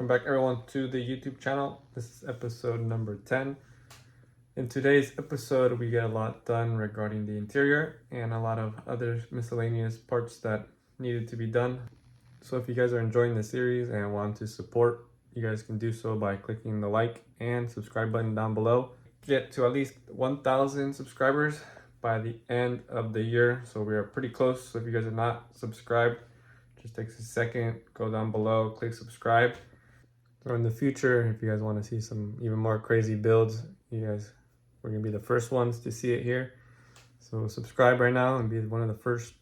Welcome back everyone to the YouTube channel. This is episode number 10. In today's episode, we get a lot done regarding the interior and a lot of other miscellaneous parts that needed to be done. So if you guys are enjoying the series and want to support, you guys can do so by clicking the like and subscribe button down below. Get to at least 1,000 subscribers by the end of the year. So we are pretty close. So if you guys are not subscribed, just takes a second, go down below, click subscribe. Or in the future, if you guys want to see some even more crazy builds, we're gonna be the first ones to see it here. So subscribe right now and be one of the first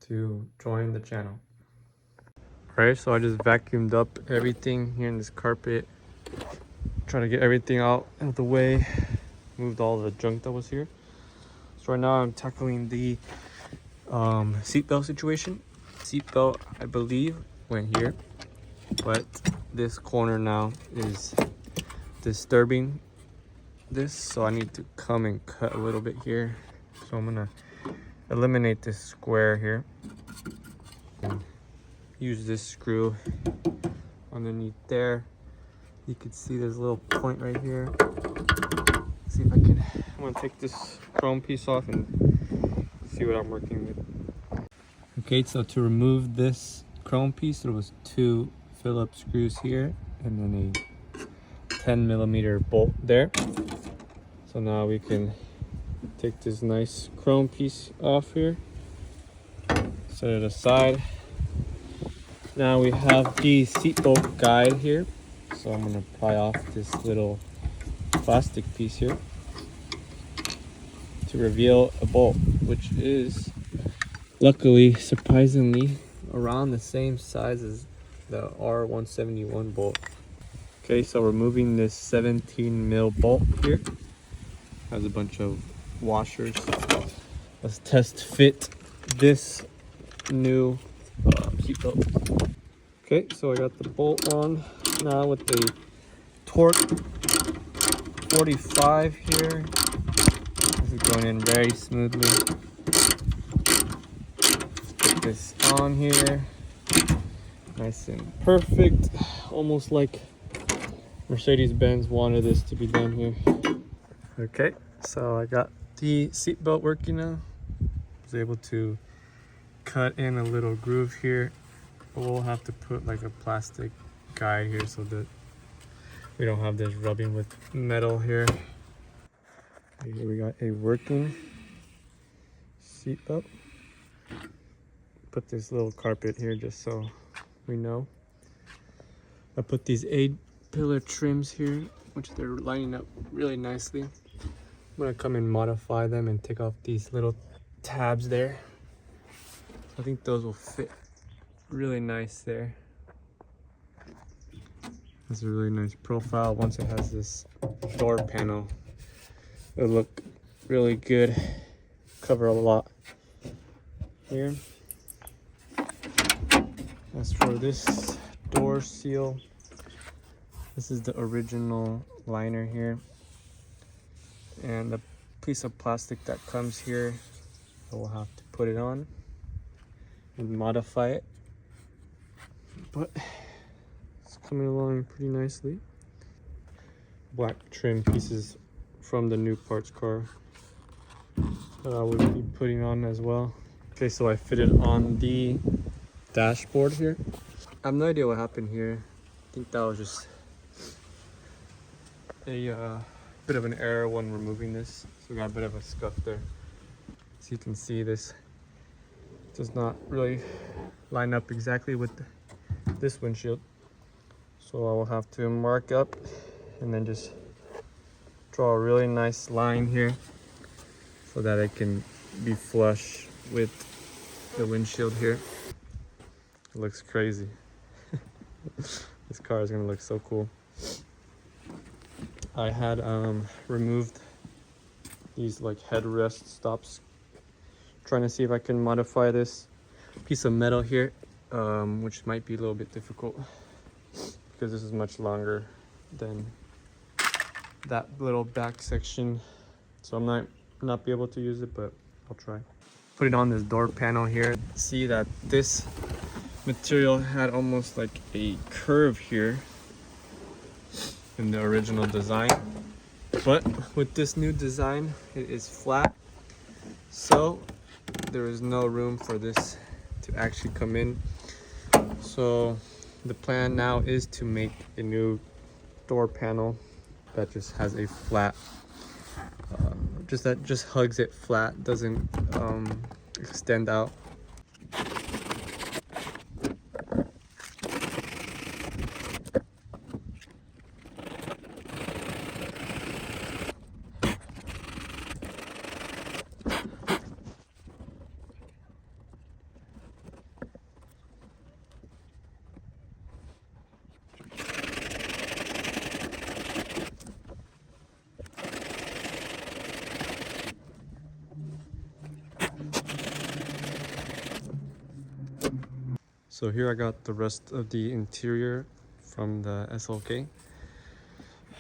to join the channel. Alright, so I just vacuumed up everything here in this carpet. Trying to get everything out of the way. Moved all the junk that was here. So right now I'm tackling the seatbelt situation. Seatbelt, I believe, went here, but this corner now is disturbing this, so I need to come and cut a little bit here. So I'm gonna eliminate this square here and use this screw underneath there. You can see there's a little point right here. See if I can, I'm gonna take this chrome piece off and see what I'm working with. Okay, so to remove this chrome piece, there was 2 Phillips screws here and then a 10mm bolt there. So now we can take this nice chrome piece off here, set it aside. Now we have the seatbelt guide here. So I'm gonna pry off this little plastic piece here to reveal a bolt, which is luckily, surprisingly, around the same size as the R171 bolt. Okay, so we're moving this 17mm bolt here. Has a bunch of washers. Let's test fit this new seatbelt. Okay, so I got the bolt on now with the torque 45 here. This is going in very smoothly. Put this on here, nice and perfect, almost like Mercedes-Benz wanted this to be done here. Okay, so I got the seatbelt working now. I was able to cut in a little groove here. We'll have to put like a plastic guide here so that we don't have this rubbing with metal here. Here we got a working seatbelt. Put this little carpet here just so we know. I put these 8-pillar trims here, which they're lining up really nicely. I'm gonna come and modify them and take off these little tabs there. I think those will fit really nice there. That's a really nice profile. Once it has this door panel, it'll look really good. Cover a lot here. As for this door seal, this is the original liner here, and the piece of plastic that comes here, I will have to put it on and modify it, but it's coming along pretty nicely. Black trim pieces from the new parts car that I would be putting on as well. Okay, so I fitted on the dashboard here. I have no idea what happened here. I think that was just a bit of an error when removing this, so we got a bit of a scuff there. So you can see this does not really line up exactly with this windshield, so I will have to mark up and then just draw a really nice line here so that it can be flush with the windshield here. It looks crazy. This car is gonna look so cool. I had removed these like headrest stops, trying to see if I can modify this piece of metal here, which might be a little bit difficult because this is much longer than that little back section, so I might not be able to use it, but I'll try. Put it on this door panel here. See that this material had almost like a curve here, in the original design. But with this new design, it is flat. So there is no room for this to actually come in. So the plan now is to make a new door panel that just has a flat, just hugs it flat, doesn't extend out. So here I got the rest of the interior from the SLK.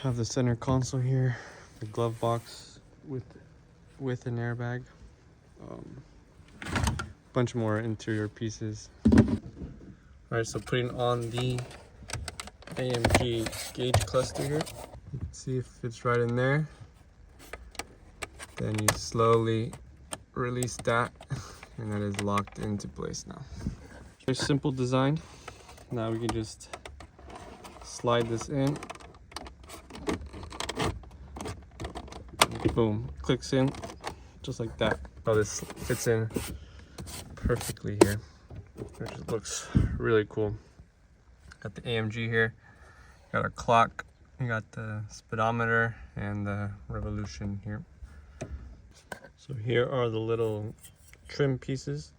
Have the center console here, the glove box with an airbag, bunch more interior pieces. Alright, so putting on the AMG gauge cluster here. You can see if it's right in there. Then you slowly release that, and that is locked into place now. Very simple design. Now we can just slide this in. Boom, clicks in just like that. Oh, this fits in perfectly here, which looks really cool. Got the AMG here, got our clock, we got the speedometer and the revolution here. So here are the little trim pieces.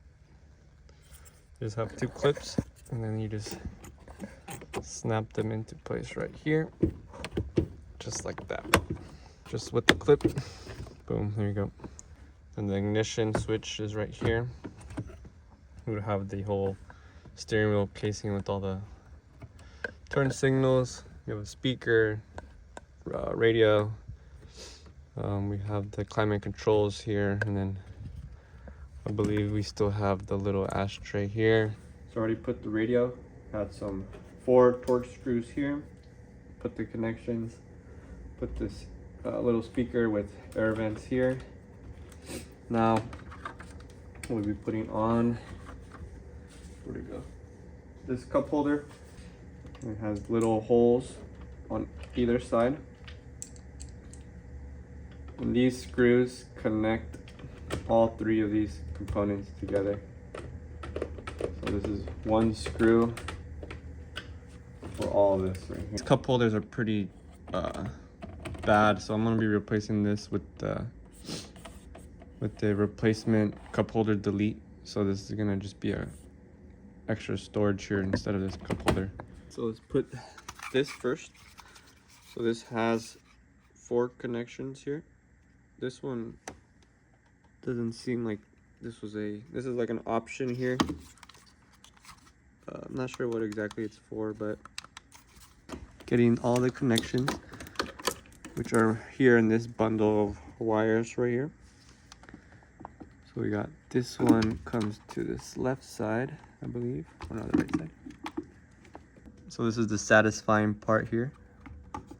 Just have two clips, and then you just snap them into place right here, just like that. Just with the clip, boom, there you go. And the ignition switch is right here. We would have the whole steering wheel casing with all the turn signals. You have a speaker, radio. We have the climate controls here, and then I believe we still have the little ashtray here. So I already put the radio, had some 4 torque screws here, put the connections, put this little speaker with air vents here. Now we'll be putting on, where'd it go? This cup holder. It has little holes on either side. And these screws connect all 3 of these components together. So this is one screw for all of this right here. These cup holders are pretty bad, so I'm gonna be replacing this with the replacement cup holder delete. So this is gonna just be a extra storage here instead of this cup holder. So let's put this first. So this has 4 connections here. This one doesn't seem like this is like an option here. I'm not sure what exactly it's for, but getting all the connections, which are here in this bundle of wires right here. So we got this one comes to this left side, I believe, or no, the right side. So this is the satisfying part here.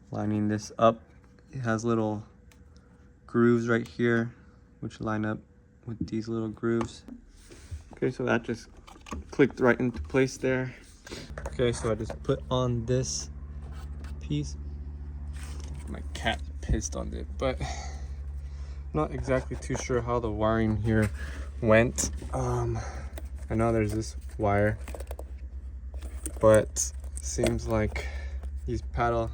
Lining this up, it has little grooves right here, which line up with these little grooves. Okay, so that just clicked right into place there. Okay, so I just put on this piece. My cat pissed on it, but not exactly too sure how the wiring here went. I know there's this wire, but seems like these paddle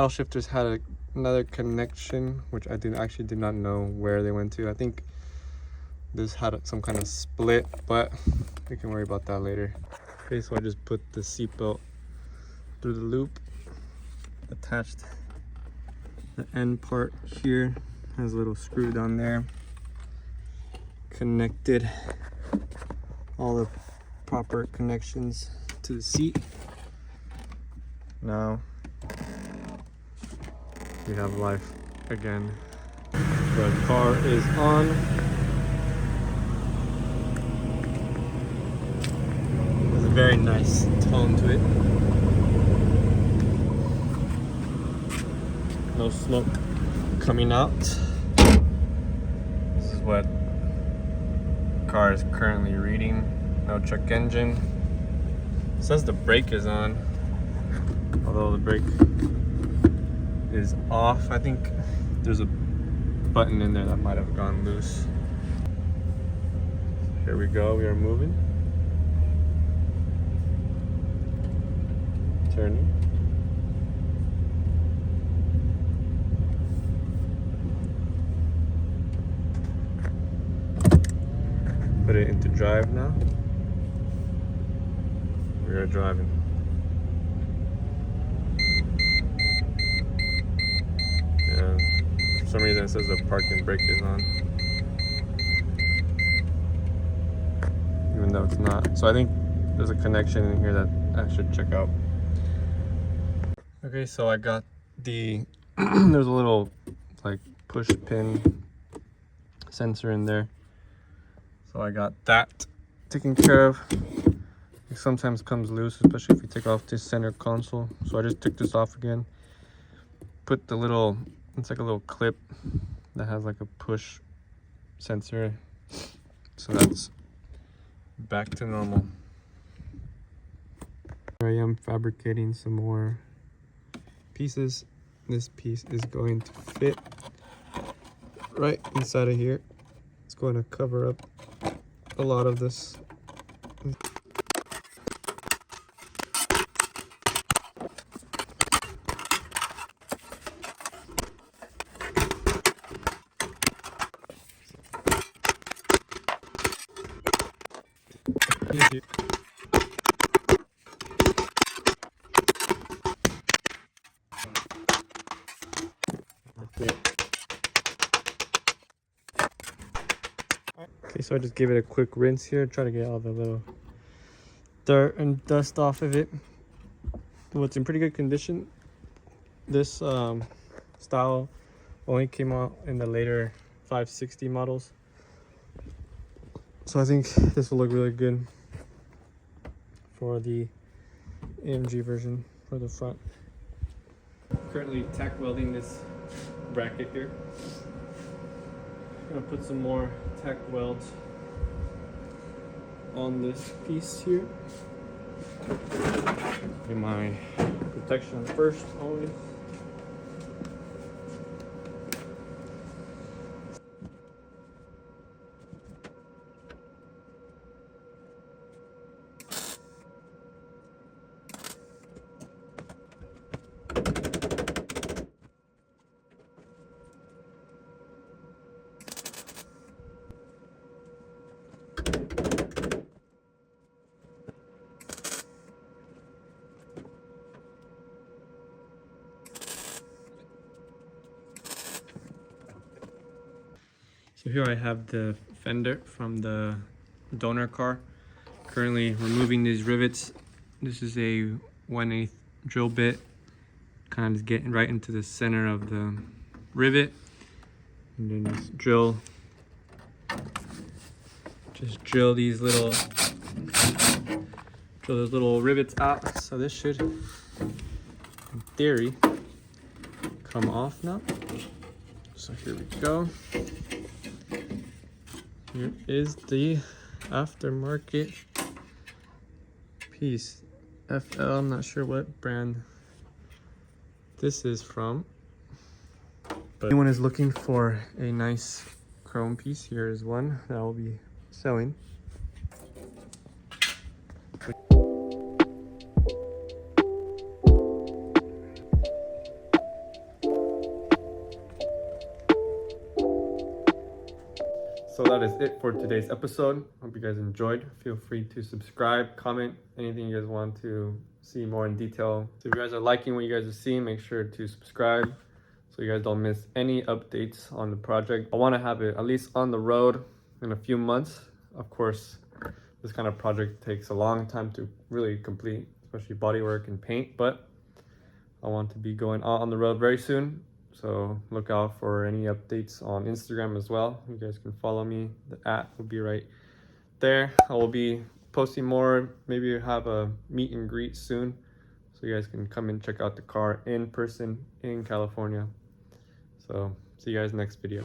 shifters had another connection, which I actually did not know where they went to. I think this had some kind of split, but we can worry about that later. Okay, so I just put the seatbelt through the loop, attached the end part here, has a little screw down there, connected all the proper connections to the seat. Now we have life again. The car is on. There's a very nice tone to it. no smoke coming out. This is what the car is currently reading. No check engine. It says the brake is on, although the brake is off. I think there's a button in there that might have gone loose. Here we go, we are moving. Turning. Put it into drive now. We are driving. Yeah, for some reason it says the parking brake is on, even though it's not. So I think there's a connection in here that I should check out. Okay, so I got the there's a little like push pin sensor in there. So I got that taken care of. It sometimes comes loose, especially if you take off this center console. So I just took this off again. Put the little, it's like a little clip that has like a push sensor. So that's back to normal. Here I am fabricating some more pieces. This piece is going to fit right inside of here. It's going to cover up a lot of this. Okay, so I just gave it a quick rinse here, try to get all the little dirt and dust off of it. Well, it's in pretty good condition. This style only came out in the later 560 models, so I think this will look really good for the AMG version for the front. Currently tack welding this bracket here. I'm gonna put some more tack welds on this piece here. Get my protection first, always. So here I have the fender from the donor car. Currently removing these rivets. This is a 1/8 drill bit. Kind of just getting right into the center of the rivet. And then just drill these little rivets out. So this should, in theory, come off now. So here we go. Here is the aftermarket piece. FL, I'm not sure what brand this is from. But if anyone is looking for a nice chrome piece, here is one that I'll be selling. So that is it for today's episode. Hope you guys enjoyed. Feel free to subscribe, comment, anything you guys want to see more in detail. So if you guys are liking what you guys are seeing, make sure to subscribe so you guys don't miss any updates on the project. I want to have it at least on the road in a few months. Of course, this kind of project takes a long time to really complete, especially bodywork and paint, but I want to be going out on the road very soon. So look out for any updates on Instagram as well. You guys can follow me. The @ will be right there. I will be posting more. Maybe have a meet and greet soon, so you guys can come and check out the car in person in California. So see you guys next video.